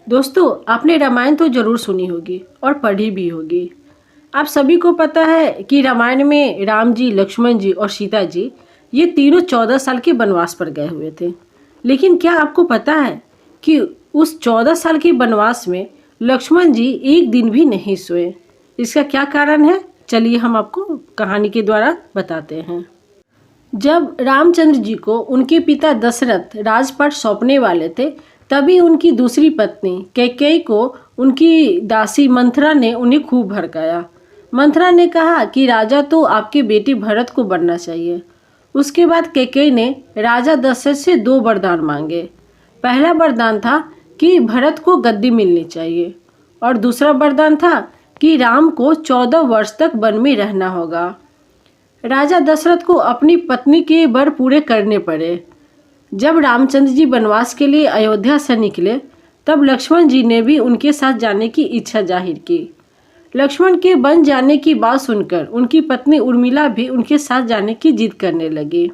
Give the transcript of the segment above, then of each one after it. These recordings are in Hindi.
दोस्तों, आपने रामायण तो ज़रूर सुनी होगी और पढ़ी भी होगी। आप सभी को पता है कि रामायण में राम जी, लक्ष्मण जी और सीता जी ये तीनों 14 साल के वनवास पर गए हुए थे। लेकिन क्या आपको पता है कि उस 14 साल के वनवास में लक्ष्मण जी एक दिन भी नहीं सोए? इसका क्या कारण है? चलिए हम आपको कहानी के द्वारा बताते हैं। जब रामचंद्र जी को उनके पिता दशरथ राजपाट सौंपने वाले थे, तभी उनकी दूसरी पत्नी कैकेयी को उनकी दासी मंथरा ने उन्हें खूब भड़काया। मंथरा ने कहा कि राजा तो आपके बेटे भरत को बनना चाहिए। उसके बाद कैकेयी ने राजा दशरथ से 2 वरदान मांगे। पहला वरदान था कि भरत को गद्दी मिलनी चाहिए और दूसरा वरदान था कि राम को 14 वर्ष तक वन में रहना होगा। राजा दशरथ को अपनी पत्नी के वर पूरे करने पड़े। जब रामचंद्र जी वनवास के लिए अयोध्या से निकले, तब लक्ष्मण जी ने भी उनके साथ जाने की इच्छा जाहिर की। लक्ष्मण के वन जाने की बात सुनकर उनकी पत्नी उर्मिला भी उनके साथ जाने की जिद करने लगी।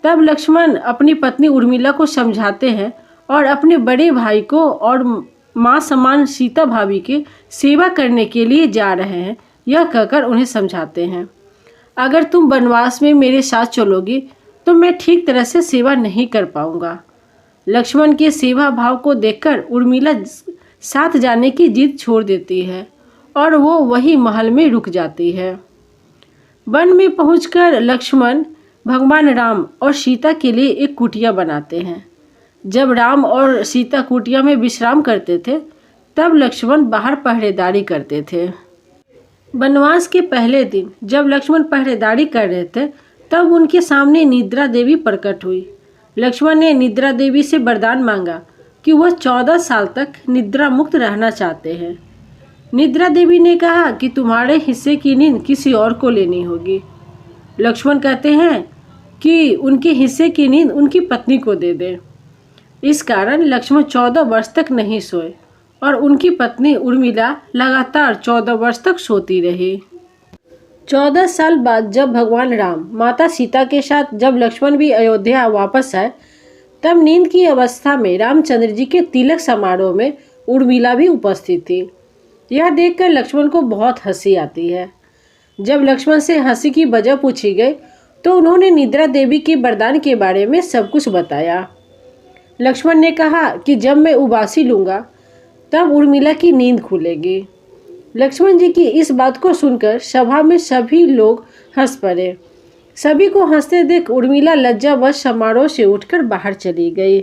तब लक्ष्मण अपनी पत्नी उर्मिला को समझाते हैं और अपने बड़े भाई को और माँ समान सीता भाभी की सेवा करने के लिए जा रहे हैं, यह कहकर उन्हें समझाते हैं। अगर तुम वनवास में मेरे साथ चलोगी तो मैं ठीक तरह से सेवा नहीं कर पाऊंगा। लक्ष्मण के सेवा भाव को देखकर उर्मिला साथ जाने की जिद छोड़ देती है और वो वही महल में रुक जाती है। वन में पहुंचकर लक्ष्मण भगवान राम और सीता के लिए एक कुटिया बनाते हैं। जब राम और सीता कुटिया में विश्राम करते थे, तब लक्ष्मण बाहर पहरेदारी करते थे। वनवास के पहले दिन जब लक्ष्मण पहरेदारी कर रहे थे, तब उनके सामने निद्रा देवी प्रकट हुई। लक्ष्मण ने निद्रा देवी से वरदान मांगा कि वह 14 साल तक निद्रा मुक्त रहना चाहते हैं। निद्रा देवी ने कहा कि तुम्हारे हिस्से की नींद किसी और को लेनी होगी। लक्ष्मण कहते हैं कि उनके हिस्से की नींद उनकी पत्नी को दे दें। इस कारण लक्ष्मण 14 वर्ष तक नहीं सोए और उनकी पत्नी उर्मिला लगातार 14 वर्ष तक सोती रही। 14 साल बाद जब भगवान राम माता सीता के साथ जब लक्ष्मण भी अयोध्या वापस आए, तब नींद की अवस्था में रामचंद्र जी के तिलक समारोह में उर्मिला भी उपस्थित थी। यह देखकर लक्ष्मण को बहुत हंसी आती है। जब लक्ष्मण से हंसी की वजह पूछी गई, तो उन्होंने निद्रा देवी के वरदान के बारे में सब कुछ बताया। लक्ष्मण ने कहा कि जब मैं उबासी लूँगा तब उर्मिला की नींद खुलेगी। लक्ष्मण जी की इस बात को सुनकर सभा में सभी लोग हंस पड़े। सभी को हंसते देख उर्मिला लज्जावश समारोह से उठकर बाहर चली गई।